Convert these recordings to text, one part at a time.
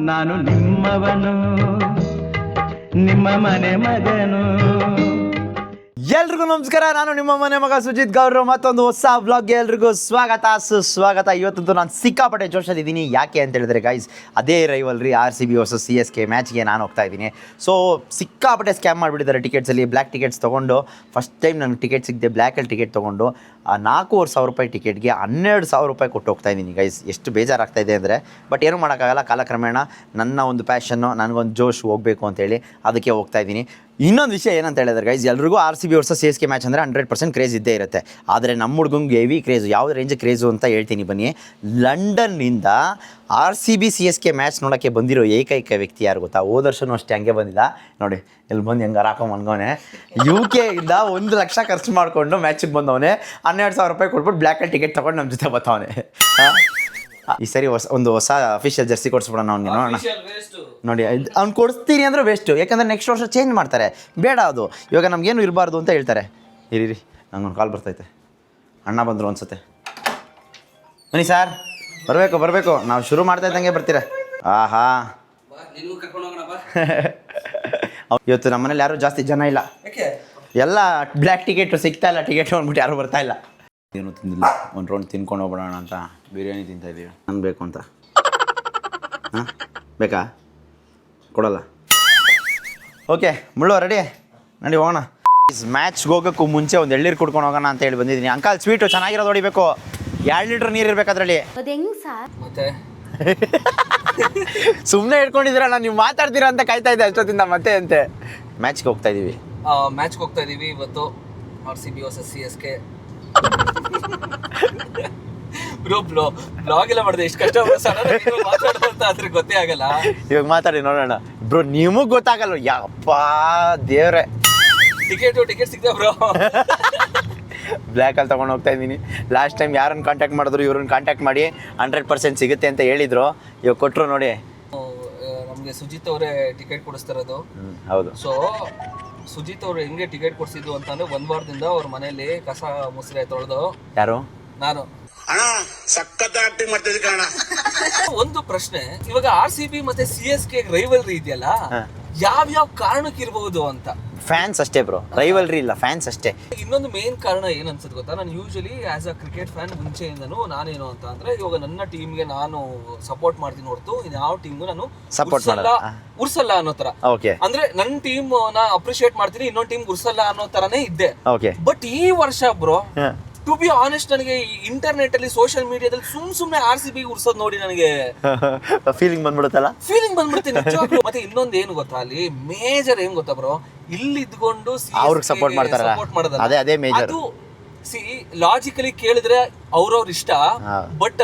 ನಾನು ನಿಮ್ಮವನು, ನಿಮ್ಮ ಮನೆ ಮಗನು. ಎಲ್ರಿಗೂ ನಮಸ್ಕಾರ. ನಾನು ನಿಮ್ಮ ಮನೆ ಮಗ ಸುಜಿತ್ ಗೌಡ್ರು. ಮತ್ತೊಂದು ಹೊಸ ವ್ಲಾಗ್ಗೆ ಎಲ್ರಿಗೂ ಸ್ವಾಗತ ಸುಸ್ವಾಗತ. ಇವತ್ತಂತೂ ನಾನು ಸಿಕ್ಕಾಪಟ್ಟೆ ಜೋಶಲ್ಲಿದ್ದೀನಿ. ಯಾಕೆ ಅಂತ ಹೇಳಿದ್ರೆ ಗೈಸ್, ಅದೇ ರೈವಲ್ರಿ RCB ವರ್ಸಸ್ CSK ಮ್ಯಾಚ್ಗೆ ನಾನು ಹೋಗ್ತಾ ಇದ್ದೀನಿ. ಸೊ ಸಿಕ್ಕಾಪಟ್ಟೆ ಸ್ಕ್ಯಾಮ್ ಮಾಡಿಬಿಟ್ಟಿದ್ದಾರೆ ಟಿಕೆಟ್ಸಲ್ಲಿ. ಬ್ಲ್ಯಾಕ್ ಟಿಕೆಟ್ಸ್ ತೊಗೊಂಡು ಫಸ್ಟ್ ಟೈಮ್ ನನಗೆ ಟಿಕೆಟ್ ಸಿಗದೆ ಬ್ಲ್ಯಾಕಲ್ಲಿ ಟಿಕೆಟ್ ತೊಗೊಂಡು 4,500 ರೂಪಾಯಿ ಟಿಕೆಟ್ಗೆ 12,000 ರೂಪಾಯಿ ಕೊಟ್ಟು ಹೋಗ್ತಾ ಇದ್ದೀನಿ ಗೈಸ್. ಎಷ್ಟು ಬೇಜಾರಾಗ್ತಾ ಇದೆ ಅಂದರೆ, ಬಟ್ ಏನೂ ಮಾಡೋಕ್ಕಾಗಲ್ಲ. ಕಾಲಕ್ರಮೇಣ ನನ್ನ ಒಂದು ಪ್ಯಾಷನ್ನು, ನನಗೊಂದು ಜೋಶ್ ಹೋಗಬೇಕು ಅಂತೇಳಿ ಅದಕ್ಕೆ ಹೋಗ್ತಾ ಇದ್ದೀನಿ. ಇನ್ನೊಂದು ವಿಷಯ ಏನಂತ ಹೇಳಿದ್ರೆ ಗೈಸ್, ಎಲ್ರಿಗೂ RCB ವರ್ಸಸ್ CSK ಮ್ಯಾಚ್ ಅಂದರೆ 100% ಕ್ರೇಜ್ ಇದ್ದೇ ಇರುತ್ತೆ. ಆದರೆ ನಮ್ಮ ಹುಡುಗಂಗೆ ಹೆವಿ ಕ್ರೇಜು. ಯಾವ ರೇಂಜ್ ಕ್ರೇಜು ಅಂತ ಹೇಳ್ತೀನಿ ಬನ್ನಿ. ಲಂಡನ್ನಿಂದ RCB CSK ಮ್ಯಾಚ್ ನೋಡೋಕ್ಕೆ ಬಂದಿರೋ ಏಕೈಕ ವ್ಯಕ್ತಿ ಯಾರು ಗೊತ್ತಾ? ಹೋದ ವರ್ಷನೂ ಅಷ್ಟೇ ಹಂಗೆ ಬಂದಿಲ್ಲ ನೋಡಿ, ಇಲ್ಲಿ ಬಂದು ಹೆಂಗೆ ಹಾಕೊಂಡು ಮನ್ಗೋನೆ. UK ಇಂದ 1 ಲಕ್ಷ ಖರ್ಚು ಮಾಡಿಕೊಂಡು ಮ್ಯಾಚಿಗೆ ಬಂದವನೇ. 12,000 ರೂಪಾಯಿ ಕೊಟ್ಬಿಟ್ಟು ಬ್ಲ್ಯಾಕಲ್ಲಿ ಟಿಕೆಟ್ ತೊಗೊಂಡು ನಮ್ಮ ಜೊತೆ ಬರ್ತಾವನೆ. ಈ ಸರಿ ಒಂದು ಹೊಸ ಅಫಿಷಿಯಲ್ ಜರ್ಸಿ ಕೊಡಿಸ್ಬಿಡೋಣ ಅವ್ನಿಗೆ. ನೋಡೋಣ ನೋಡಿ, ಅವ್ನು ಕೊಡಿಸ್ತೀನಿ ಅಂದರೆ ವೇಸ್ಟು. ಯಾಕಂದರೆ ನೆಕ್ಸ್ಟ್ ವರ್ಷ ಚೇಂಜ್ ಮಾಡ್ತಾರೆ. ಬೇಡ, ಅದು ಇವಾಗ ನಮಗೇನು ಇರಬಾರ್ದು ಅಂತ ಹೇಳ್ತಾರೆ. ಇರಿ ನಂಗೊಂದು ಕಾಲ್ ಬರ್ತೈತೆ. ಅಣ್ಣ ಬಂದರು ಅನ್ಸುತ್ತೆ. ಬನ್ನಿ ಸರ್, ಬರಬೇಕು. ನಾವು ಶುರು ಮಾಡ್ತಾ ಇದ್ದಂಗೆ ಬರ್ತೀರ. ಆಹಾ, ಇವತ್ತು ನಮ್ಮ ಮನೇಲಿ ಯಾರೂ ಜಾಸ್ತಿ ಜನ ಇಲ್ಲ. ಎಲ್ಲ ಬ್ಲ್ಯಾಕ್ ಟಿಕೆಟು ಸಿಗ್ತಾ ಇಲ್ಲ. ಟಿಕೆಟ್ ಅಂದ್ಬಿಟ್ಟು ಯಾರೂ ಬರ್ತಾ ಇಲ್ಲ. ಏನೂ ತಿಂದಿಲ್ಲ. ಒಂದು ರೌಂಡ್ ತಿನ್ಕೊಂಡು ಹೋಗ್ಬಿಡೋಣ ಅಂತ ಬಿರಿಯಾನಿ ತಿಂತಾಯಿದ್ದೀವಿ. ನಂಗೆ ಬೇಕು ಅಂತ. ಹಾಂ, ಬೇಕಾ? ಕೊಡಲ್ಲ. ಓಕೆ ಮುಳ್ಳು ರೆಡಿ, ನಡಿ ಹೋಗೋಣ. ಮ್ಯಾಚ್ಗೆ ಹೋಗೋಕ್ಕೂ ಮುಂಚೆ ಒಂದು ಎಳ್ನೀರು ಕುಡ್ಕೊಂಡು ಹೋಗೋಣ ಅಂತ ಹೇಳಿ ಬಂದಿದ್ದೀನಿ. ಅಂಕಲ್ ಸ್ವೀಟು ಚೆನ್ನಾಗಿರೋದು ಹೊಡಿಬೇಕು. 2 ಲೀಟ್ರ್ ನೀರು ಇರಬೇಕು ಅದರಲ್ಲಿ. ಮತ್ತೆ ಸುಮ್ಮನೆ ಇಟ್ಕೊಂಡಿದ್ದೀರಣ್ಣ, ನೀವು ಮಾತಾಡ್ತೀರಾ ಅಂತ ಕಾಯ್ತಾ ಇದ್ದೆ ಅಷ್ಟೊತ್ತಿಂದ. ಮತ್ತೆ ಅಂತೆ ಮ್ಯಾಚ್ಗೆ ಹೋಗ್ತಾ ಇದ್ದೀವಿ. ಮ್ಯಾಚ್ಗೆ ಹೋಗ್ತಾ ಇದೀವಿ ಇವತ್ತು. RCB versus CSK. ಬ್ಲಾಗ್ ಎಲ್ಲ ಮಾಡಿದೆ. ಎಷ್ಟು ಕಷ್ಟ ಮಾತಾಡೋದು ಅಂತ ಅದ್ರ ಗೊತ್ತೇ ಆಗಲ್ಲ. ಇವಾಗ ಮಾತಾಡಿ ನೋಡೋಣ ಬ್ರೋ. ನಿಮಗೆ ಗೊತ್ತಾಗಲ್ಲ. ಯಪ್ಪ ದೇವ್ರೆ, ಟಿಕೆಟ್ ಸಿಗ್ತಾ ಬ್ರೋ. ಬ್ಲ್ಯಾಕಲ್ಲಿ ತೊಗೊಂಡು ಹೋಗ್ತಾ ಇದ್ದೀನಿ. ಲಾಸ್ಟ್ ಟೈಮ್ ಯಾರನ್ನು ಕಾಂಟ್ಯಾಕ್ಟ್ ಮಾಡಿದ್ರು, ಇವ್ರನ್ನ ಕಾಂಟ್ಯಾಕ್ಟ್ ಮಾಡಿ 100% ಸಿಗುತ್ತೆ ಅಂತ ಹೇಳಿದ್ರು. ಇವಾಗ ಕೊಟ್ಟರು ನೋಡಿ. ನಮಗೆ ಸುಜಿತ್ ಅವರೇ ಟಿಕೆಟ್ ಕೊಡಿಸ್ತಾರದು. ಹೌದು. ಸೊ ಸುಜಿತ್ ಅವ್ರು ಹೆಂಗೆ ಟಿಕೆಟ್ ಕೊಡಿಸಿದ್ದು ಅಂತಂದ್ರೆ, 1 ವಾರದಿಂದ ಅವ್ರ ಮನೆಯಲ್ಲಿ ಕಸ ಮುಸ್ರೆ ತೊಳೆದು. ಯಾರು? ನಾನು. ಒಂದು ಪ್ರಶ್ನೆ, ಇವಾಗ RCB ಮತ್ತೆ CSK ರೈವಲ್ರಿ ಇದೆಯಲ್ಲ, ಯಾವ್ಯಾವ ಕಾರಣಕ್ಕೆ ಇರಬಹುದು ಅಂತ. ಫ್ಯಾನ್ಸ್ ಅಷ್ಟೇ ಬ್ರೋ, ರೈವಲ್ರಿ ಇಲ್ಲ, ಫ್ಯಾನ್ಸ್ ಅಷ್ಟೇ. ಇನ್ನೊಂದು ಮೇನ್ ಕಾರಣ ಏನ್ ಅನ್ಸುತ್ತೆ ಗೊತ್ತಾ? ನಾನು usually as a cricket fan ಮುಂಚೆಯಿಂದನೂ ನಾನೇನು ಅಂತ ಅಂದ್ರೆ, ಇವಾಗ ನನ್ನ ಟೀಮ್ಗೆ ನಾನು ಸಪೋರ್ಟ್ ಮಾಡ್ತೀನಿ ಹೊರತು ಯಾವ ಟೀಮ್ಗೂ ನಾನು ಸಪೋರ್ಟ್ ಉರ್ಸಲ್ಲ ಅನ್ನೋ ತರ. ಅಂದ್ರೆ ನನ್ನ ಟೀಮ್ ನ ಅಪ್ರಿಶಿಯೇಟ್ ಮಾಡ್ತೀನಿ, ಇನ್ನೊಂದು ಟೀಮ್ ಉರ್ಸಲ್ಲ ಅನ್ನೋ ತರನೇ ಇದ್ದೆ. ಬಟ್ ಈ ವರ್ಷ ಬ್ರೋ, ಟು ಬಿ ಆನೆಸ್ಟ್, ನನಗೆ ಇಂಟರ್ನೆಟ್ ಅಲ್ಲಿ ಸೋಷಿಯಲ್ ಮೀಡಿಯಾದಲ್ಲಿ ಸುಮ್ನೆ RCB ಉರ್ಸೋದ್ ನೋಡಿ ನನಗೆ ಫೀಲಿಂಗ್ ಬಂದ್ಬಿಡುತ್ತಲ್ಲ. ಬಂದ್ಬಿಡ್ತೀನಿ. ಮತ್ತೆ ಇನ್ನೊಂದು ಏನು ಗೊತ್ತಾ, ಅಲ್ಲಿ ಮೇಜರ್ ಏನ್ ಗೊತ್ತಾ ಬ್ರೋ, ಇಲ್ಲಿ ಇದ್ಕೊಂಡು ಅವ್ರಿಗೆ ಸಪೋರ್ಟ್ ಮಾಡ್ತಾರಲ್ಲ, ಅದೇ ಮೇಜರ್. ಅದು ಲಾಜಿಕಲಿ ಕೇಳಿದ್ರೆ ಅವ್ರವ್ರ ಇಷ್ಟ, ಬಟ್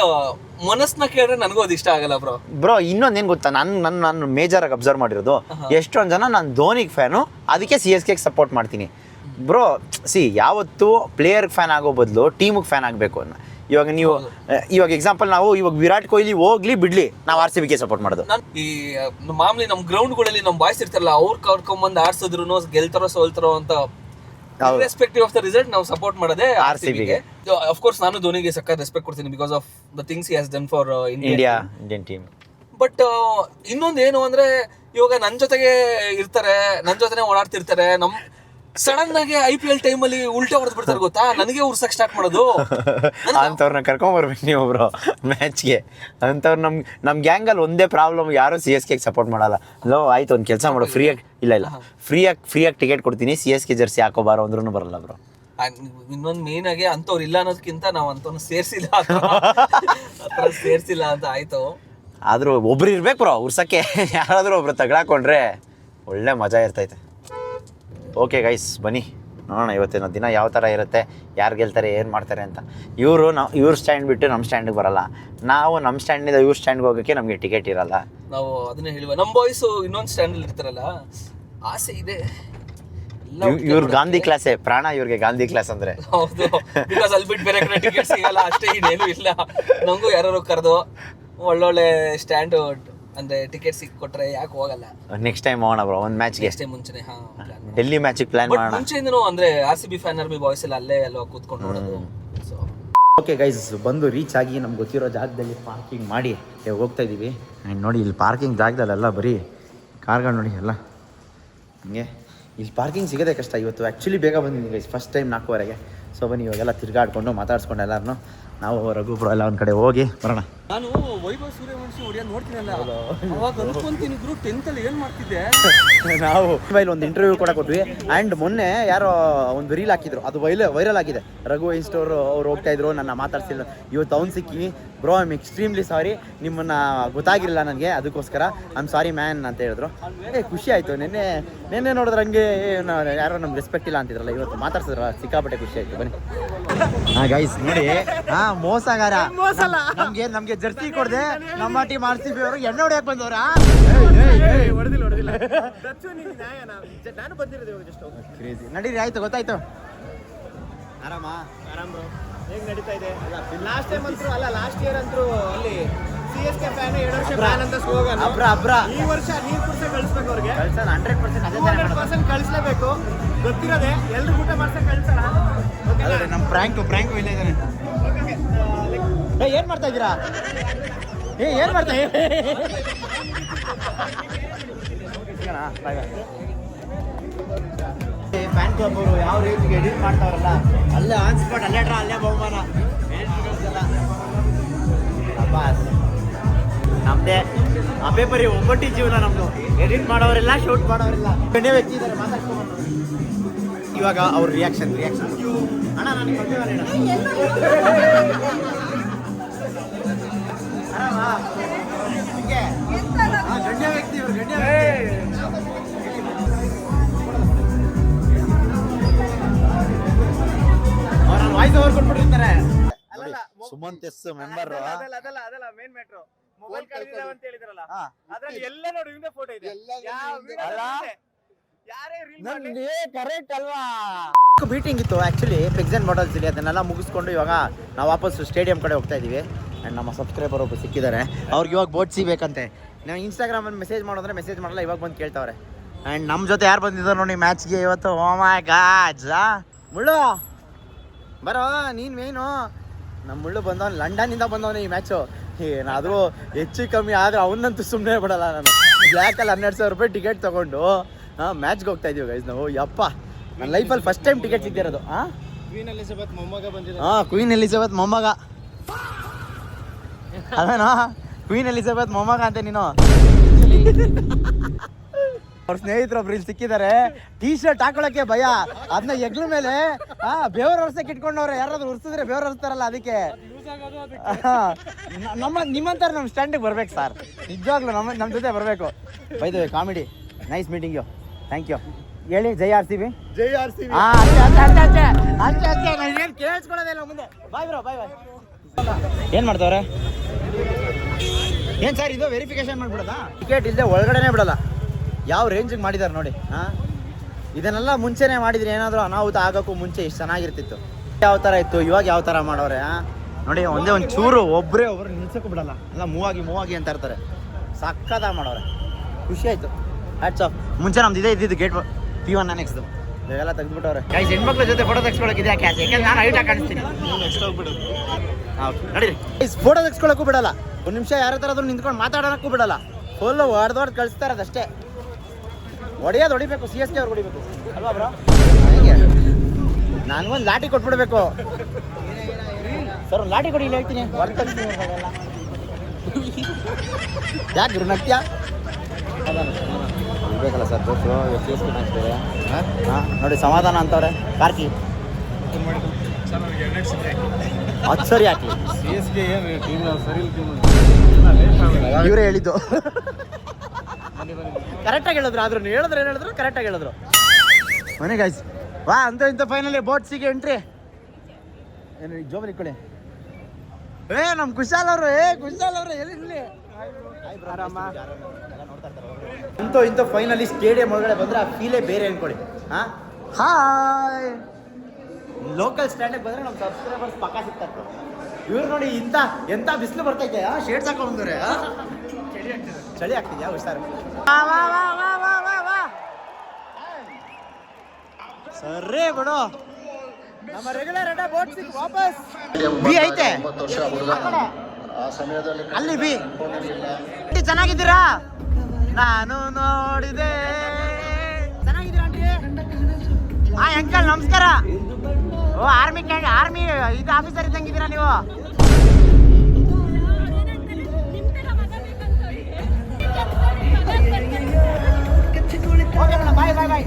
ಮನಸ್ನ ಕೇಳಿದ್ರೆ ನನಗೂ ಅದು ಇಷ್ಟ ಆಗಲ್ಲ ಬ್ರೋ. ಇನ್ನೊಂದೇನು ಗೊತ್ತಾ, ನಾನು ಮೇಜರ್ ಆಗಿ ಅಬ್ಸರ್ವ್ ಮಾಡಿರೋದು, ಎಷ್ಟೊಂದು ಜನ ನಾನು ಧೋನಿಗೆ ಫ್ಯಾನು, ಅದಕ್ಕೆ CSK ಸಪೋರ್ಟ್ ಮಾಡ್ತೀನಿ ಬ್ರೋ. ಯಾವತ್ತು ಪ್ಲೇಯರ್ಗೆ ಫ್ಯಾನ್ ಆಗೋ ಬದಲು ಟೀಮಿಗೆ ಫ್ಯಾನ್ ಆಗಬೇಕು. ಇವಾಗ ಎಕ್ಸಾಂಪಲ್, ನಾವು ಇವಾಗ ವಿರಾಟ್ ಕೊಹ್ಲಿ ಹೋಗ್ಲಿ ಬಿಡ್ಲಿ, ನಾವು RCBಗೆ ಸಪೋರ್ಟ್ ಮಾಡೋದು. ಈ ಮಾಮೂಲಿ ನಮ್ಮ ಗ್ರೌಂಡ್ಗಳಲ್ಲಿ ನಮ್ಮ ಬಾಯ್ಸ್ ಇರ್ತಾರಲ್ಲ, ಅವ್ರು ಕರ್ಕೊಂಡ್ಬಂದು ಆಡ್ಸಿದ್ರು ಗೆಲ್ತಾರೋ ಸೋಲ್ತಾರೋ ಅಂತ ರೆಸ್ಪೆಕ್ಟಿವ್ ಆಫ್ ದ ರಿಸಲ್ಟ್ ನಾವು ಸಪೋರ್ಟ್ ಮಾಡೋದೇ RCBಗೆ. ಆಫ್ ಕೋರ್ಸ್ ನಾನು ಧೋನಿಗೆ ಸಕ್ಕತ್ ರೆಸ್ಪೆಕ್ಟ್ ಕೊಡ್ತೀನಿ, because of the things he has done for Indian team. But ಇನ್ನೊಂದು ಏನು ಅಂದ್ರೆ, ಇವಾಗ ನನ್ನ ಜೊತೆಗೆ ಇರ್ತಾರೆ, ನನ್ನ ಜೊತೆನೆ ಓಡಾಡ್ತಿರ್ತಾರೆ. ಸಡನ್ ಆಗಿ IPL ಟೈಮಲ್ಲಿ ಉಲ್ಟಾ ಹೊಡೆದ್ ಬಿಡ್ತಾರೆ ಗೊತ್ತಾ, ನನಗೆ ಉರ್ಸಕ್ ಸ್ಟಾರ್ಟ್ ಮಾಡೋದು. ಅಂಥವ್ರನ್ನ ಕರ್ಕೊಂಬರ್ಬೇಕು ನೀವು ಬ್ರೋ ಮ್ಯಾಚ್ಗೆ. ಅಂಥವ್ರು ನಮ್ಮ ಗ್ಯಾಂಗಲ್ಲಿ ಒಂದೇ ಪ್ರಾಬ್ಲಮ್, ಯಾರು CSK ಸಪೋರ್ಟ್ ಮಾಡಲ್ಲ. ಆಯ್ತು, ಒಂದು ಕೆಲಸ ಮಾಡು, ಫ್ರೀಯಾಗಿ ಟಿಕೆಟ್ ಕೊಡ್ತೀನಿ, CSK ಜರ್ಸಿ ಹಾಕೋಬಾರೋ ಅಂದ್ರೂ ಬರಲ್ಲ ಬ್ರೋ. ಇನ್ನೊಂದು ಮೇನ್ ಆಗಿ ಅಂಥವ್ರು ಇಲ್ಲ ಅನ್ನೋದಕ್ಕಿಂತ ನಾವು ಅಂಥವ್ನ ಸೇರ್ಸಿಲ್ಲ ಅಂತ ಆಯ್ತು. ಆದರೂ ಒಬ್ರು ಇರ್ಬೇಕು ಬ್ರೋ ಉರ್ಸಕ್ಕೆ. ಯಾರಾದರೂ ಒಬ್ರು ತಗೊಳಕೊಂಡ್ರೆ ಒಳ್ಳೆ ಮಜಾ ಇರ್ತೈತೆ. ಓಕೆ ಗೈಸ್, ಬನ್ನಿ ನೋಡೋಣ ಇವತ್ತಿನ ದಿನ ಯಾವ ಥರ ಇರುತ್ತೆ, ಯಾರು ಗೆಲ್ತಾರೆ, ಏನು ಮಾಡ್ತಾರೆ ಅಂತ. ಇವ್ರ ಸ್ಟ್ಯಾಂಡ್ ಬಿಟ್ಟು ನಮ್ಮ ಸ್ಟ್ಯಾಂಡಿಗೆ ಬರಲ್ಲ, ನಾವು ನಮ್ಮ ಸ್ಟ್ಯಾಂಡಿಂದ ಇವ್ರ ಸ್ಟ್ಯಾಂಡ್ಗೆ ಹೋಗೋಕ್ಕೆ ನಮಗೆ ಟಿಕೆಟ್ ಇರಲ್ಲ. ನಾವು ಅದನ್ನೇ ಹೇಳುವ, ನಮ್ಮ ಬಾಯ್ಸು ಇನ್ನೊಂದು ಸ್ಟ್ಯಾಂಡಲ್ಲಿ ಇರ್ತಾರಲ್ಲ, ಆಸೆ ಇದೆ. ಇವ್ರ ಗಾಂಧಿ ಕ್ಲಾಸೇ ಪ್ರಾಣ, ಇವ್ರಿಗೆ ಗಾಂಧಿ ಕ್ಲಾಸ್ ಅಂದರೆ. ಹೌದು, ಬಿಕಾಸ್ ಅಲ್ಲಿ ಬಿಟ್ಟು ಬೇರೆ ಕಡೆ ಟಿಕೆಟ್ ಸಿಗಲ್ಲ ಅಷ್ಟೇ, ಇನ್ನೇನು ಇಲ್ಲ. ನಮಗೂ ಯಾರು ಕರೆದು ಒಳ್ಳೊಳ್ಳೆ ಸ್ಟ್ಯಾಂಡ್ ಅಂದ್ರೆ ಟಿಕೆಟ್ ಸಿಕ್ಕೊಟ್ರೆ ಯಾಕೆ ಹೋಗಲ್ಲ. ನೆಕ್ಸ್ಟ್ ಟೈಮ್ ಹೋಗೋಣ ಬ್ರೋ, ಒಂದು ಮ್ಯಾಚ್ಗೆ. ಅಷ್ಟೇ ಮುಂಚೆನೆ ಡೆಲ್ಲಿ ಮ್ಯಾಚಿಗೆ ಪ್ಲಾನ್ ಮಾಡೋಣ. ಮುಂಚೆಯಿಂದನೂ ಅಂದ್ರೆ RCB ಫ್ಯಾನ್, RB ಬಾಯ್ಸ್ ಎಲ್ಲ ಅಲ್ಲೇ ಕೂತ್ಕೊಂಡು ನೋಡೋದು. ಓಕೆ ಗೈಸ್, ಬಂದು ರೀಚ್ ಆಗಿ ನಮ್ಗೆ ಗೊತ್ತಿರೋ ಜಾಗದಲ್ಲಿ ಪಾರ್ಕಿಂಗ್ ಮಾಡಿ ಹೋಗ್ತಾ ಇದ್ದೀವಿ. ಆ್ಯಂಡ್ ನೋಡಿ ಇಲ್ಲಿ ಪಾರ್ಕಿಂಗ್ ಜಾಗದಲ್ಲೆಲ್ಲ ಬರೀ ಕಾರ್ಗಳು ನೋಡಿ ಎಲ್ಲ ಹಿಂಗೆ. ಇಲ್ಲಿ ಪಾರ್ಕಿಂಗ್ ಸಿಗೋದೇ ಕಷ್ಟ. ಇವತ್ತು ಆ್ಯಕ್ಚುಲಿ ಬೇಗ ಬಂದಿದ್ದೀನಿ ಗೈಸ್, ಫಸ್ಟ್ ಟೈಮ್ 4:15ಗೆ. ಸೊ ಬನ್ನಿ ಇವಾಗೆಲ್ಲ ತಿರ್ಗಾಡ್ಕೊಂಡು ಮಾತಾಡ್ಸ್ಕೊಂಡು ಎಲ್ಲರೂ ನಾವು ರಘುಪುರ ಎಲ್ಲ ಒಂದು ಕಡೆ ಹೋಗಿ ಬರೋಣ. ನಾನು ವೈಭವ್ ಸೂರ್ಯವಂಶಿ ಹೊಡಿಯೋದು ನೋಡ್ತೀನಲ್ಲ, ಅವಾಗ ಅನ್ಕೊಂತೀನಿ ಗುರು 10th ಅಲ್ಲಿ ಏನು ಮಾಡ್ತಿದ್ದೆ. ನಾವು ಇಲ್ಲಿ ಒಂದು ಇಂಟರ್ವ್ಯೂ ಕೂಡ ಕೊಟ್ವಿ. ಆ್ಯಂಡ್ ಮೊನ್ನೆ ಯಾರೋ ಒಂದು ರೀಲ್ ಹಾಕಿದ್ರು, ಅದು ವೈರಲ್ ಆಗಿದೆ. ರಘು ಇನ್ಸ್ಟೋರ್ ಅವ್ರು ಹೋಗ್ತಾ ಇದ್ರು, ನನ್ನ ಮಾತಾಡ್ಸಿಲ್ಲ. ಇವತ್ತು ಅವ್ನು ಸಿಕ್ಕಿ, bro I am extremely sorry, ನಿಮ್ಮನ್ನು ಗೊತ್ತಾಗಿರಲಿಲ್ಲ ನನಗೆ, ಅದಕ್ಕೋಸ್ಕರ ಐ ಆಮ್ ಸಾರಿ ಮ್ಯಾನ್ ಅಂತ ಹೇಳಿದ್ರು. ಖುಷಿ ಆಯಿತು. ನಿನ್ನೆ ನೋಡಿದ್ರೆ ಹಂಗೆ ಯಾರೋ ನಮ್ಗೆ ರೆಸ್ಪೆಕ್ಟ್ ಇಲ್ಲ ಅಂತಿದ್ರಲ್ಲ, ಇವತ್ತು ಮಾತಾಡ್ಸಿದ್ರ ಸಿಕ್ಕಾಪಟ್ಟೆ ಖುಷಿ ಆಯಿತು. ಬನ್ನಿ. ಹಾಂ ಗೈಸ್ ನೋಡಿ, ಮೋಸಗಾರ ನಮ್ಗೆ ಜರ್ಸಿ ಕೊಡದೆ ನಮ್ಮ ಟೀಮ್ RCB ಅವರು ಎಣ್ಣೆ ಹೊಡೆಯಕ್ಕೆ ಬಂದವ್ರ. ನಡೀರಿ, ಆಯ್ತು, ಗೊತ್ತಾಯ್ತು. ಆರಾಮ ಹೇಗೆ ನಡೀತಾ ಇದೆ? ಲಾಸ್ಟ್ ಟೈಮ್ ಅಂತೂ ಅಲ್ಲ, ಲಾಸ್ಟ್ ಇಯರ್ ಅಂತೂ ಅಲ್ಲಿ CSK ಫ್ಯಾನ್ 2 ವರ್ಷ ಫ್ಯಾನ್ ಅಂತ ಸ್ಲೋಗನ್. ಈ ವರ್ಷ ನೀರು ಕುಡಿಸ ಕಳಿಸ್ಬೇಕು ಅವ್ರಿಗೆ. 100% ಕಳಿಸ್ಲೇಬೇಕು. ಗೊತ್ತಿರೋದೆ, ಎಲ್ರು ಊಟ ಮಾಡ್ಸಕ್ ಕಳ್ಸೋಣ. ನಮ್ಮ ಪ್ರ್ಯಾಂಕು ಇಲ್ಲ ಇದ್ದಾನೆ. ಏನ್ ಮಾಡ್ತಾ ಇದ್ದೀರಾ? ಏನ್ ಮಾಡ್ತಾ ಫ್ಯಾನ್ ಕ್ಲಬ್ ಅವರು ಯಾವ ರೀತಿಗೆ ಎಡಿಟ್ ಮಾಡ್ತಾವ್ರಲ್ಲ, ಅಲ್ಲೇ ಆನ್ ಸ್ಪಾಟ್, ಅಲ್ಲೇ ಡ್ರಾ, ಅಲ್ಲೇ ಬಹುಮಾನ. ನಮ್ದೇ ಅಪೇಪರಿ ಒಬ್ಬಟ್ಟಿ ಜೀವನ ನಮ್ದು. ಎಡಿಟ್ ಮಾಡೋರೆಲ್ಲ, ಶೂಟ್ ಮಾಡೋರೆಲ್ಲ ಗಣ್ಯ ವ್ಯಕ್ತಿ ಇದ್ದಾರೆ, ಮಾತಾಡ್ಕೊಂಡು. ಇವಾಗ ಅವ್ರ ರಿಯಾಕ್ಷನ್ ಅಣ್ಣ, ನನಗೆ ಗಣ್ಯ ವ್ಯಕ್ತಿ ಇವರು, ಗಣ್ಯ ವಾಯ್ಸ್ ಓವರ್ ಕೊಟ್ಬಿಟ್ಟಿರ್ತಾರೆ. ಸುಮಂತ್ ಎಸ್ ಮೆಂಬರ್. ಅದಲ್ಲ ಮೇನ್ ಮ್ಯಾಟ್ರು. ಮೊಬೈಲ್ ಕಳ್ದಿಲ್ಲ ಅಂತ ಹೇಳಿದ್ರಲ್ಲ, ಅದ್ರಲ್ಲಿ ಎಲ್ಲ ನೋಡಿ ಇವ್ನೇ ಫೋಟೋ ಇದೆ. ಕರೆಕ್ಟ್ ಅಲ್ವಾ? ಮೀಟಿಂಗ್ ಇತ್ತು ಆ್ಯಕ್ಚುಲಿ ಪ್ರೆಗ್ಸೆಂಟ್ ಮಾಡಲ್ಸ್ ಇಲ್ಲಿ, ಅದನ್ನೆಲ್ಲ ಮುಗಿಸ್ಕೊಂಡು ಇವಾಗ ನಾವು ವಾಪಸ್ ಸ್ಟೇಡಿಯಂ ಕಡೆ ಹೋಗ್ತಾ ಇದ್ದೀವಿ. ಆ್ಯಂಡ್ ನಮ್ಮ ಸಬ್ಸ್ಕ್ರೈಬರ್ ಒಬ್ಬರು ಸಿಕ್ಕಿದ್ದಾರೆ, ಅವ್ರಿಗೆ ಇವಾಗ ಬೋಟ್ ಸಿಗಬೇಕಂತೆ. ನಾವು ಇನ್ಸ್ಟಾಗ್ರಾಮಲ್ಲಿ ಮೆಸೇಜ್ ಮಾಡೋದ್ರೆ ಮೆಸೇಜ್ ಮಾಡಲ್ಲ, ಇವಾಗ ಬಂದು ಕೇಳ್ತಾವ್ರೆ. ಆ್ಯಂಡ್ ನಮ್ಮ ಜೊತೆ ಯಾರು ಬಂದಿದ್ದಾರೆ ನೋಡಿ ಮ್ಯಾಚ್ಗೆ ಇವತ್ತು? ಓ ಮೈ ಗಾಡ್, ಮುಳ್ಳು ಬರೋ, ನೀನು ಮೇನು. ನಮ್ಮ ಮುಳ್ಳು ಬಂದವನು ಲಂಡನ್ನಿಂದ ಬಂದವನು ಈ ಮ್ಯಾಚು. ಏನಾದರೂ ಹೆಚ್ಚು ಕಮ್ಮಿ ಆದರೆ ಅವನ್ನಂತೂ ಸುಮ್ಮನೆ ಬಿಡಲ್ಲ ನಾನು. ಬ್ಲ್ಯಾಕಲ್ಲಿ 12,000 ರೂಪಾಯಿ ಟಿಕೆಟ್ ತೊಗೊಂಡು ಮ್ಯಾಚ್ಗೆ ಹೋಗ್ತಾ ಇದೀವಿ ಗೈಸ್ ನಾವು. ಯಪ್ಪ, ನನ್ನ ಲೈಫಲ್ಲಿ ಫಸ್ಟ್ ಟೈಮ್ ಟಿಕೆಟ್ ಸಿಗ್ತಿರೋದು. ಕ್ವೀನ್ ಎಲಿಜಬೆತ್ ಮೊಮ್ಮಗ ಬಂದಿದೆ. ಕ್ವೀನ್ ಎಲಿಜಬೆತ್ ಮೊಮ್ಮಗ ಅದೇನಾ? ಕ್ವೀನ್ ಎಲಿಜಬೆತ್ ಮೊಮ್ಮಗ ಅಂತ ನೀನು. ಅವ್ರ ಸ್ನೇಹಿತರೊಬ್ರು ಇಲ್ಲಿ ಸಿಕ್ಕಿದ್ದಾರೆ. T-ಶರ್ಟ್ ಹಾಕೊಳಕ್ಕೆ ಭಯ, ಅದನ್ನ ಎಗ್ಲ ಮೇಲೆ ಬೇವ್ರ ವರ್ಷಕ್ಕೆ ಇಟ್ಕೊಂಡವ್ರೆ. ಯಾರಾದ್ರೂ ಉರ್ಸಿದ್ರೆ ಬೇವ್ರ ಹೊರ್ಸ್ತಾರಲ್ಲ, ಅದಕ್ಕೆ ನಿಮ್ಮಂತಾರೆ ನಮ್ಮ ಸ್ಟ್ಯಾಂಡಿಗೆ ಬರ್ಬೇಕು ಸರ್. ನಿಜವಾಗ್ಲೂ ನಮ್ಮ ಜೊತೆ ಬರಬೇಕು. By the way comedy. Nice meeting you, thank you. ಹೇಳಿ ಜೈ RCB. ಅಷ್ಟೇ ಏನು ಕೇಳಿಸ್ಕೊಳ್ಳೋದಿಲ್ಲ ಮುಂದೆ. Bye bro, bye. ಏನು ಮಾಡ್ತಾವ್ರೆ? ಏನು ಸರ್ ಇದು ವೆರಿಫಿಕೇಶನ್ ಮಾಡ್ಬಿಡೋದಾ? ಟಿಕೆಟ್ ಇಲ್ಲದೆ ಒಳಗಡೆನೇ ಬಿಡಲ್ಲ. ಯಾವ ರೇಂಜಿಗೆ ಮಾಡಿದ್ದಾರೆ ನೋಡಿ. ಇದನ್ನೆಲ್ಲ ಮುಂಚೆನೇ ಮಾಡಿದ್ರೆ ಏನಾದರೂ ಅನಾಹುತ ಆಗೋಕ್ಕೂ ಮುಂಚೆ ಇಷ್ಟು ಚೆನ್ನಾಗಿರ್ತಿತ್ತು. ಯಾವ ಥರ ಇತ್ತು, ಇವಾಗ ಯಾವ ಥರ ಮಾಡೋರೆ ನೋಡಿ. ಒಂದೇ ಒಂದು ಚೂರು ಒಬ್ಬರು ನಿಲ್ಸೋಕ್ಕೂ ಬಿಡಲ್ಲ, ಎಲ್ಲ ಮೂವ್ ಆಗಿ ಅಂತ ಇರ್ತಾರೆ. ಸಕ್ಕತ್ತಾಗಿ ಮಾಡೋರೆ, ಖುಷಿ ಆಯಿತು. Hats off. ಮುಂಚೆ ನಮ್ದು ಇದ್ದಿದ್ದು ಗೇಟ್ P1 Annex-ದು ಇವೆಲ್ಲ ತೆಗೆದುಬಿಟ್ಟವ್ರೆ. ಗೈಸ್, ಹೆಣ್ಮಕ್ಳ ಜೊತೆ ಫೋಟೋ ತೆಗೆಸ್ಕೊಳ್ಳೋಕೆ ಇದೆ ಕ್ಯಾಚ್, ಯಾಕೆಂದ್ರೆ ನಾನು ಹೈಟಾಗಿ ಕಾಣಿಸ್ತೀನಿ. ನಡೀರಿ ಗೈಸ್, ಫೋಟೋ ತೆಗೆಸ್ಕೊಳ್ಳೋಕ್ಕೂ ಬಿಡಲ್ಲ. ಒಂದು ನಿಮಿಷ ಯಾರ ಥರ ಆದ್ರೂ ನಿಂತ್ಕೊಂಡು ಮಾತಾಡೋಕ್ಕೂ ಬಿಡಲ್ಲ. ಫುಲ್ಲು ಹೊಡೆದೊಡ್ದು ಕಳಿಸ್ತಾರೆ, ಅದಷ್ಟೇ. ಹೊಡಿಬೇಕು, CSK ಅವ್ರು ಹೊಡಿಬೇಕು ಅಲ್ವಾ ಬ್ರೋ? ಹೇಗೆ ನನಗೊಂದು ಲಾಟಿ ಕೊಟ್ಬಿಡ್ಬೇಕು ಸರ್. ಒಂದು ಲಾಟಿ ಕೊಡಿ, ಇಲ್ಲಿ ಹೇಳ್ತೀನಿ. ಯಾಕೆ ಗುರು ನಗ್ತ್ಯಾ? ಬೇಕಲ್ಲ ಸರ್ ಬೋಸು, CSK ಮ್ಯಾಚ್ ಬೇರೆ. ನೋಡಿ ಸಮಾಧಾನ ಅಂತವ್ರೆ. ಕಾರ್ಕಿ ಅದು ಸರಿ ಹಾಕಿ. ಇವರೇ ಹೇಳಿದ್ದು. ಕರೆಕ್ಟಾಗಿ ಹೇಳಿದ್ರು. ಆದ್ರೂ ಹೇಳಿದ್ರು ಕರೆಕ್ಟಾಗಿ ಹೇಳಿದ್ರು. ಮನೆ ಗಾಯ್ಸ್, ವಾ ಅಂತ ಇಂಥ ಫೈನಲಿ ಬೋಟ್ ಸಿಗೆ ಎಂಟ್ರಿ. ಏನು ಜೋಬಲ್ಲಿ ಇಟ್ಕೊಳ್ಳಿ. ನಮ್ಮ ಕುಶಾಲ್ ಅವರು ಎಲ್ಲಿ ಇಂಥ ಫೈನಲಿ ಸ್ಟೇಡಿಯಂ ಒಳಗಡೆ ಬಂದ್ರೆ ಆ ಫೀಲೇ ಬೇರೆ ಅನ್ಕೊಳ್ಳಿ. ಹಾಯ್, ಲೋಕಲ್ ಸ್ಟ್ಯಾಂಡಿಗೆ ಬಂದ್ರೆ ನಮ್ಮ ಸಬ್ಸ್ಕ್ರೈಬರ್ಸ್ ಪಕ್ಕ ಸಿಗ್ತಾರೆ. ಇವ್ರು ನೋಡಿ ಎಂತ ಬಿಸಿಲು ಬರ್ತೈತೆ. ಶೇಡ್ಸ್ ಹಾಕೊಂಡು ಬಂದವ್ರೆ. ಚಳಿ ಆಗ್ತಿದ್ಯಾ? ಹುಷಾರು. ಸರಿ ಬಿಡು, ನಮ್ಮ ರೆಗ್ಯುಲರ್ ಬೋಟ್ ಸಿಕ್ ವಾಪಸ್. ಬಿ ಐತೆ ಅಲ್ಲಿ ಬಿ ಚೆನ್ನಾಗಿದ್ದೀರಾ? ನಾನು ನೋಡಿದೆ. ಚೆನ್ನಾಗಿದ್ದೀರಾ ಆಂಟಿ? ಹಾ ಅಂಕಲ್ ನಮಸ್ಕಾರ. ಓ ಆರ್ಮಿ ಇದು ಆಫೀಸರ್ ಇದ್ದಂಗಿದ್ದೀರಾ ನೀವು? Bye bye bye.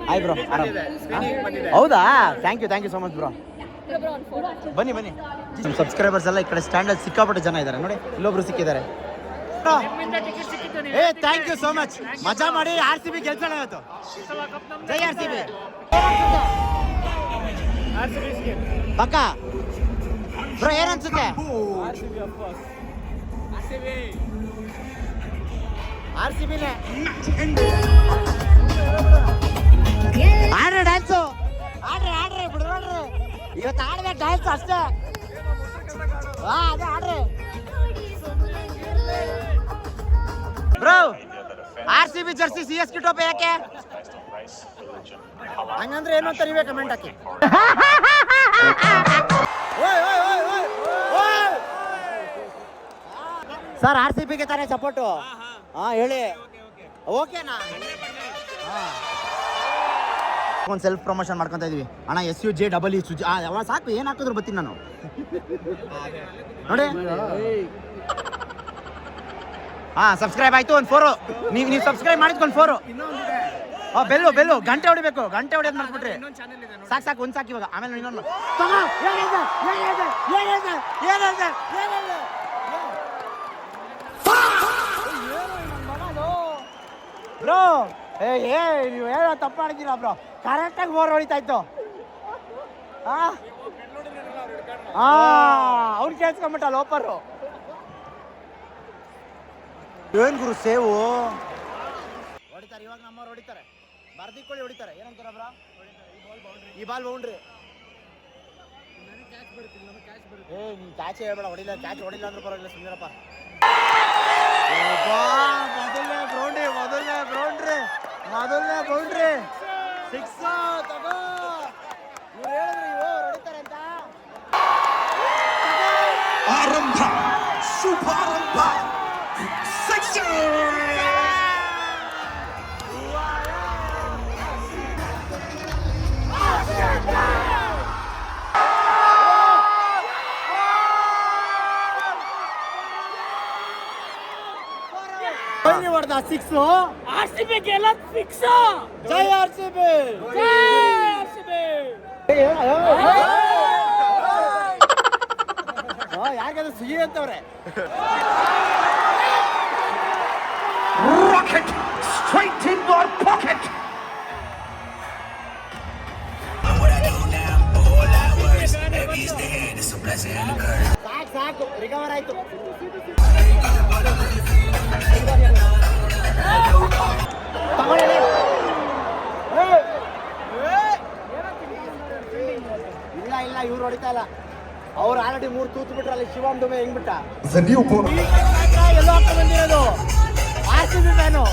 Hi bro. ಹೌದಾ? Thank you so much bro. ಬನ್ನಿ ನಮ್ಮ ಸಬ್ಸ್ಕ್ರೈಬರ್ಸ್ ಎಲ್ಲ ಈ ಕಡೆ ಸ್ಟ್ಯಾಂಡಲ್ಲಿ ಸಿಕ್ಕಾಪಟ್ಟೆ ಜನ ಇದ್ದಾರೆ ನೋಡಿ. ಇಲ್ಲೊಬ್ರು ಸಿಕ್ಕಿದ್ದಾರೆ. ಏ ಥ್ಯಾಂಕ್ ಯು ಸೋ ಮಚ್. ಮಜಾ ಮಾಡಿ. RCB ಗೆಲ್ಸೋಣ ಇವತ್ತು. ಜೈ RCB. ಪಕ್ಕ ಬ್ರೋ ಏನ್ ಅನ್ಸುತ್ತೆ? RCBನೇ ಆಡ್ರಿ ಡ್ಯಾನ್ಸು. ಆಡ್ರಿ ಬಿಡ್ರಿ. ಇವತ್ತು ಆಡ್ಬೇಕು ಡ್ಯಾನ್ಸ್ ಅಷ್ಟೇ. ಅದೇ ಆಡ್ರಿ ಬ್ರೋ. RCB ಜರ್ಸಿ CSK ಟೋಪಿ ಯಾಕೆ ಹಂಗಂದ್ರೆ ಏನು ಅಂತ ನೀವೇ ಕಮೆಂಟ್ ಹಾಕಿ. ಸರ್ RCBಗೆ ತಾನೇ ಸಪೋರ್ಟು? ಹೇಳಿ. ಓಕೆನಾ? ಒಂದು ಸೆಲ್ಫ್ ಪ್ರಮೋಷನ್ ಮಾಡ್ಕೊತಾ ಇದೀವಿ ಅಣ್ಣ. SUJEE ಸುಜಿ ಯಾವಾಗ ಸಾಕು ಏನು ಹಾಕಿದ್ರು ಬರ್ತೀನಿ ನಾನು ನೋಡಿ. ಸಬ್ಸ್ಕ್ರೈಬ್ ಆಯ್ತು. ಒಂದು 4 ನೀವು ಸಬ್ಸ್ಕ್ರೈಬ್ ಮಾಡಿದ್ಕೊಂಡು 4 ಬೆಲ್ಲು ಗಂಟೆ ಹೊಡಿಬೇಕು. ಗಂಟೆ ಹೊಡಿಯೋದು ಮಾಡ್ಬಿಟ್ರಿ ಸಾಕು. ಒಂದು ಸಾಕು ಇವಾಗ. ಆಮೇಲೆ ಇನ್ನೊಂದು ಬ್ರೋ. ನೀವು ಏನೋ ತಪ್ಪು ಮಾಡಿದ್ದೀರಾ ಬ್ರೋ. ಕರೆಕ್ಟಾಗಿ 4 ಹೊಡಿತಾ ಇತ್ತು. ಅವ್ನು ಕೇಳಿಸ್ಕೊಂಬಿಟ್ಟ ಲೋಪರು. ಏನ್ ಗುರು ಸೇವು ಹೊಡಿತಾರೆ ಇವಾಗ. ನಮ್ಮವ್ರು ಹೊಡಿತಾರೆ. ಬರ್ದಿಕೊಳ್ಳಿ ಹೊಡಿತಾರೆ. ಏನಂತಾರ ಬ್ರೋ? ಈ ಬಾಲ್ ಬೌಂಡ್ರಿ. ನೀನ್ ಕ್ಯಾಚ್ ಹೇಳ್ಬೇಡ. ಕ್ಯಾಚ್ ಹೊಡಿಲ್ಲ ಅಂದ್ರೆ ಪರವಾಗಿಲ್ಲ ಸುಂದರಪ್ಪ. ಮೊದಲನೇ ಬೌಂಡ್ರಿ 6 ತಗೋ. ಇವ್ರು ಹೇಳಿದ್ರು ಇವ್ರು ಹೊಡಿತಾರೆ ಅಂತ. ಆರಂಭ ಶುಭಾರಂಭ. ಹೊಡೆದ 6. RCB ಗೆಲ್ಲೋದು ಫಿಕ್ಸ್. ಜೈ RCB. ಯಾರಿಗಾದ್ರೂ ಸಿಹಿ ಅಂತವ್ರೆ. Rocket straight in your pocket. ಸಾಕು ರಿಕವರ್ ಆಯ್ತು. ಇಲ್ಲ ಇವ್ರು ಹೊಡಿತಾ ಇಲ್ಲ. ಅವ್ರು ಆಲ್ರೆಡಿ 3 ತೂತು ಬಿಟ್ರೆ ಅಲ್ಲಿ ಶಿವಮ್ ದುಬೆ ಹೆಂಗ್ ಬಿಟ್ಟ. ಎಲ್ಲೋ ಹಾಕಿ ಬಂದಿರೋದು RCB ಫ್ಯಾನು.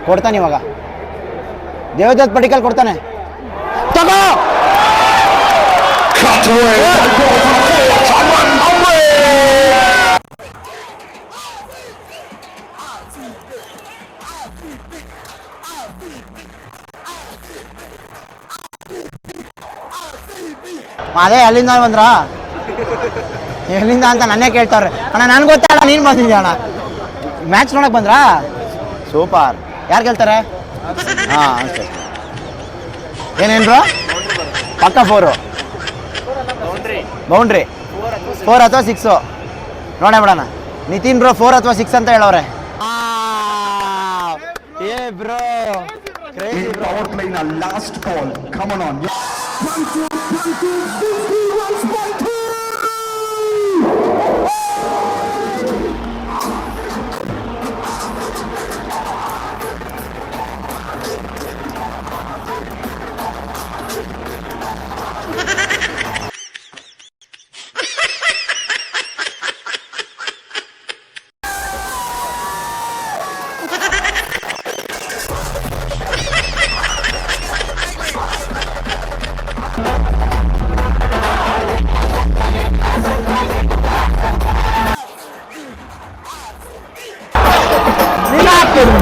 ಕೊಡ್ತಾನೆ ಇವಾಗ. ದೇವದತ್ ಪಡಿಕಲ್ ಕೊಡ್ತಾನೆ. ತಗೋ. ಅದೇ ಎಲ್ಲಿಂದ ಅಂತ ನನ್ನೇ ಕೇಳ್ತಾವ್ರೆ. ಅಣ್ಣ ನನ್ಗೆ ಗೊತ್ತಲ್ಲ ನೀನು ಬಂದಿದ್ಯಾ ಅಣ್ಣ. ಮ್ಯಾಚ್ ನೋಡಕ್ ಬಂದ್ರಾ? ಸೂಪರ್. ಯಾರು ಗೆಲ್ತಾರೆ? ಅಷ್ಟೇ. ಏನೇನು ಬ್ರೋ? ಪಕ್ಕ 4 ಬೌಂಡ್ರಿ 4 ಅಥವಾ 6 ನೋಡೇ ಬಿಡೋಣ. ನಿತಿನ್ ಬ್ರೋ 4 ಅಥವಾ 6 ಅಂತ ಹೇಳವ್ರೆ. ಏ bro power play in our last ball. Come on.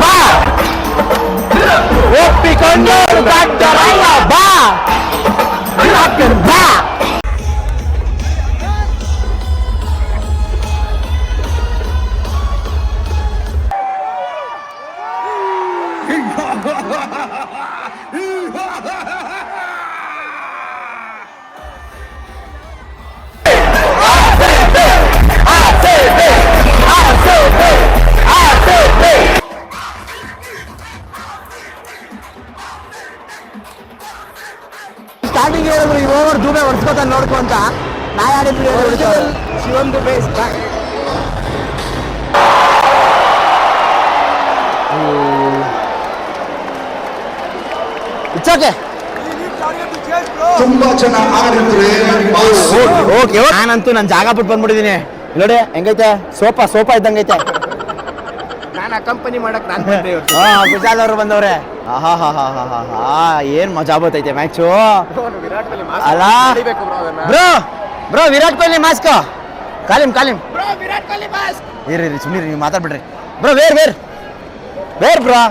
ಬಾ ಒಪ್ಪಿಕೊಂಡು ಡಾಕ್ಟರಯ್ಯ ಬಾ ಡಾಕ್ಟರ್ ಬಾ. ಸ್ಟಾರ್ಟಿಂಗ್ ಹೇಳಿದ್ರು ಈ ಓವರ್ ದುಬೆ ಹೊಡ್ಸ್ಕೊತಾನೆ ನೋಡ್ಕೊ ಅಂತ. ನಾ ಯಾರಿದ್ರು ಶಿವನ್ ದುಬೆ ಇಟ್ಸ್ ಓಕೆ. ತುಂಬಾ ಜನ ಆಡಿದ್ರೆ ಓಕೆ ನಾನಂತೂ ನನ್ನ ಜಾಗ ಬಿಟ್ಟು ಬಂದ್ಬಿಟ್ಟಿದ್ದೀನಿ. ನೋಡಿ ಹೆಂಗೈತೆ ಸೋಫಾ ಇದ್ದಂಗೈತೆ. ನಾನು ಅಕಂಪನಿ ಮಾಡಕ್ ನಾನು ಬಂದೆ ಇವತ್ತು. ಗುಜಾಲ್ ಅವರು ಬಂದವ್ರೆ. ಏನ್ ಮಜಾ ಬರ್ತೈತೆ ಮ್ಯಾಚು ವಿರಾಟ್ ಕೊಹ್ಲಿ ಅಲ್ಲ ಹೊಡಿಬೇಕು bro ಅದನ್ನ. ಬ್ರೋ ವಿರಾಟ್ ಕೊಹ್ಲಿ ಮಾಸ್ಕ್ ಕಾಲಿಂ Bro, ವಿರಾಟ್ ಕೊಹ್ಲಿ ಬಾಸ್. ಇರಿ ಸುಮ್ಮನೆ ನೀವು ಮಾತಾಡ್ಬಿಡ್ರಿ ಬ್ರೋ. ವೇರ್ ಬ್ರೋ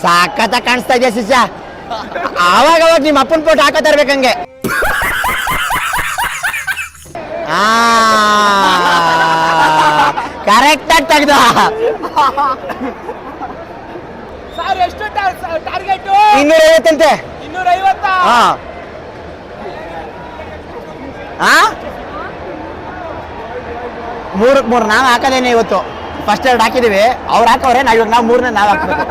ಸಾಕತ್ತ ಕಾಣಿಸ್ತಾ ಇದೆಯಾ ಶಿಷ್ಯ. ಅವಾಗ ನಿಮ್ಮ ಅಪ್ಪನ ಫೋಟೋ ಹಾಕೋತಾ ಇರ್ಬೇಕಂಗೆ. ಕರೆಕ್ಟ್ ಆಗಿ ತೆಗ್ದ. ಸರ್ ಎಷ್ಟು ಟಾರ್ಗೆಟ್? 250 250. ಮೂರಕ್ಕೆ 3 ನಾವು ಹಾಕೋದೇನೆ ಇವತ್ತು. ಫಸ್ಟ್ 2 ಹಾಕಿದೀವಿ, ಅವ್ರು ಹಾಕವ್ರೆ. ಇವಾಗ ನಾವು 3ನೇ ನಾವು ಹಾಕ್ಬೇಕು.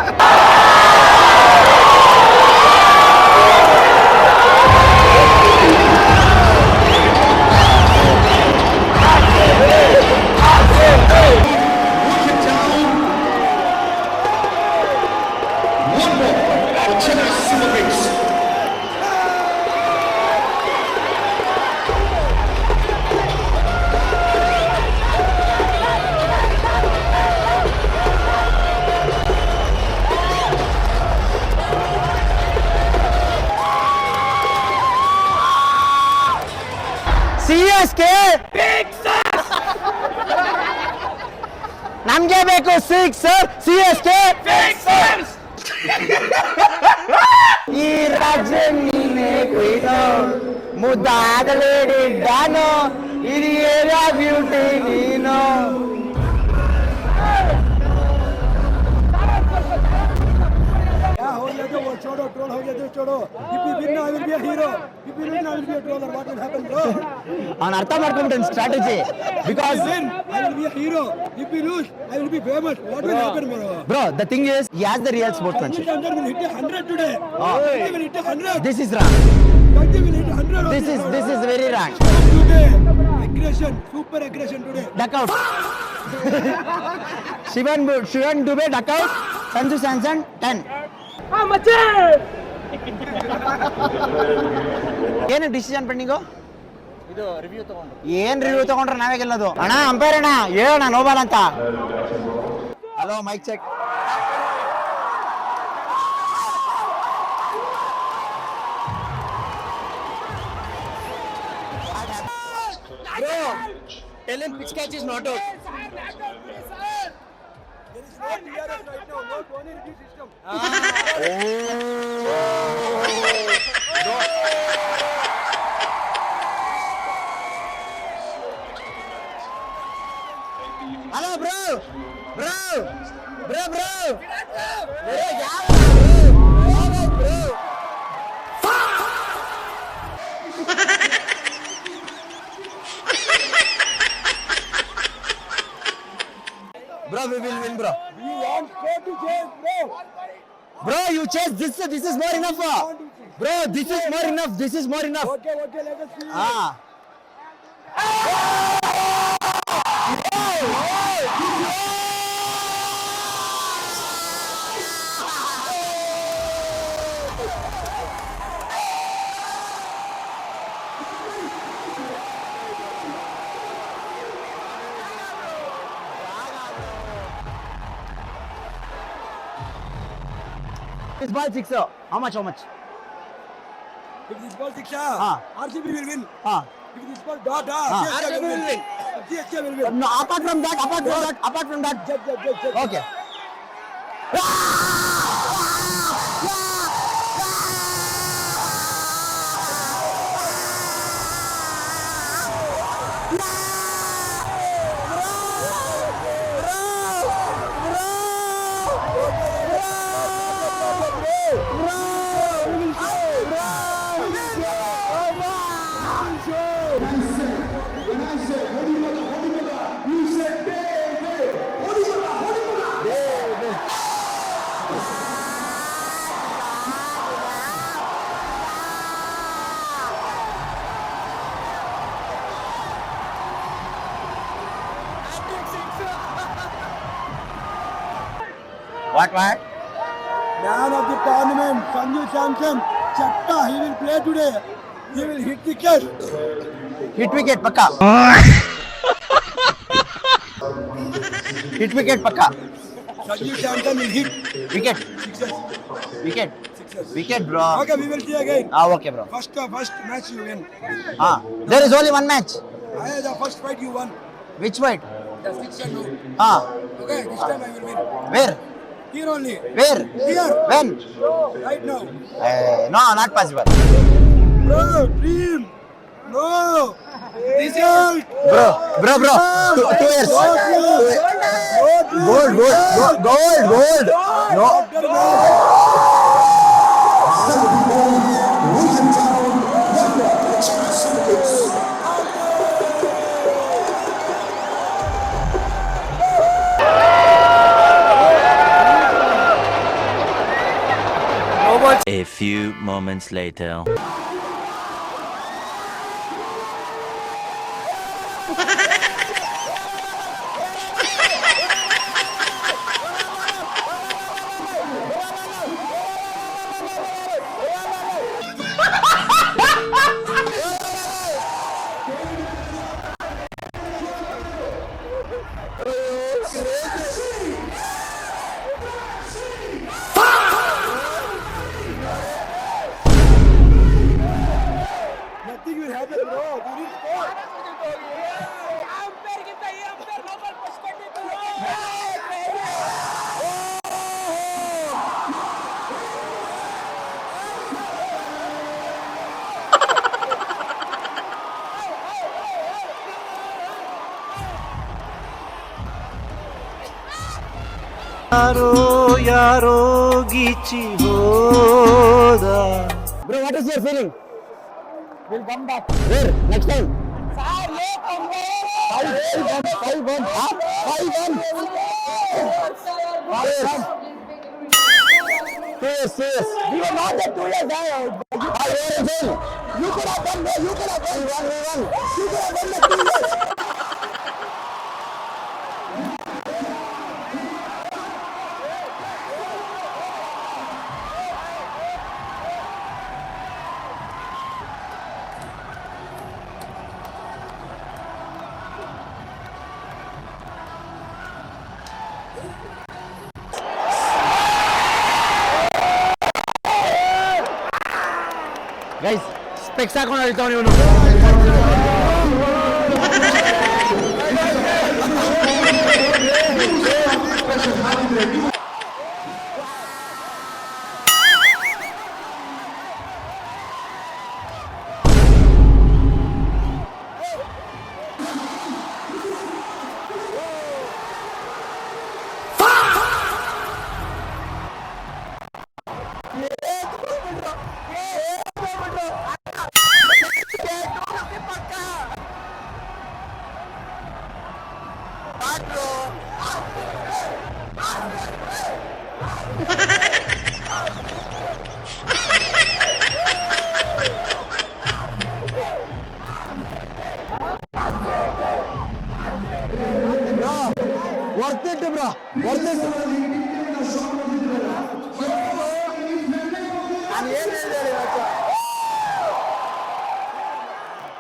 CSK ನಮ್ಗೆ ಬೇಕು 6 ಸರ್. CSK ಈ ರಾಜ್ಯ ನೀನೆ ಕ್ವೀನು, ಮುದ್ದಾದ ಲೇಡಿ ಡಾನು, ಇದು ಏರಿಯಾ ಬ್ಯೂಟಿ ನೀನು. हो गया तो वो छोड़ो, ट्रोल हो गया तो छोड़ो. If we win, I will be a hero. If we lose, I will be a troller. What will happen, bro? ಅವನು ಅರ್ಥ ಮಾಡ್ಕೊಂಡ್ಬಿಟ್ಟೆ strategy. Because Win, I will be a hero. If we lose, I will be famous. What will happen, bro? Bro the thing is he has the real sportsmanship. Sanjay will hit 100 today. Sanjay will hit 100. This is wrong. Sanjay will hit 100. This is very wrong. Today, aggression, super aggression today. Duck out. Shivan Dubey duck out. Sanju Samson 10. ಏನು decision pending? ಇದು review ತಗೊಂಡು ಏನ್ review ತಗೊಂಡ್ರೆ ನಾವೇ ಗೆಲ್ಲೋದು. ಅಣ್ಣ umpire ಅಣ್ಣ ಹೇಳೋಣ ನೋಬಾಲ್ ಅಂತ. Hello mic check. Tell him pitch catch is not out. There is no DRS right now. No Tony review system. Hello bro Bro, we will win, bro. We want fair to chase, bro. Bro, you chase this is more enough. Bro, this is more enough. This is more enough. Okay, let us see. This ball 6. How much? If this ball 6, RCB will win. If this ball dot, CSK will win. CSK will win. No, apart from that. Judge. Okay. What? Man of the tournament, Sanju Samson, Chatta, he will play today. He will hit the catch. Hit wicket, pakka. Hit wicket, pakka. Sanju Samson will hit. Wicket. Sixes. Wicket. Sixes. Wicket, bro. Okay, we will see again. Okay, bro. First match you win. There is only one match. The first fight you won. Which fight? The sixer no. Okay, this time I will win. Where? Here only. Where? Here. When? Right now. No, not possible. Bro, dream. No. Result. Bro. 2 years. Gold. No. A few moments later. Nothing will happen, bro. You need score. ಯಾರೋ ಗೀಚಿ ಹೋದ. Bro, what is your feeling? We'll come back. Where? Next time? 5-1. Yes. We were not there 2 years ago. You could have done that. You could have done 1-1. You could have done that 2 years. Guys specs ಹಾಕೊಂಡು ಹೇಳ್ತಾವ ಇವನು. Worth it, bro. Worth it.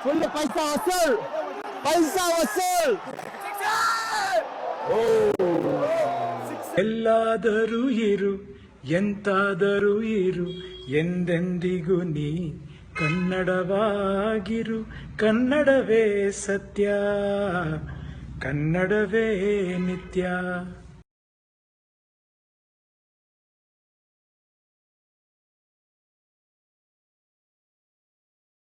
Full paisa vasool. ಎಲ್ಲಾದರೂ ಇರು ಎಂತಾದರೂ ಇರು ಎಂದೆಂದಿಗೂ ನೀ ಕನ್ನಡವಾಗಿರು. ಕನ್ನಡವೇ ಸತ್ಯ, ಕನ್ನಡವೇ ನಿತ್ಯ.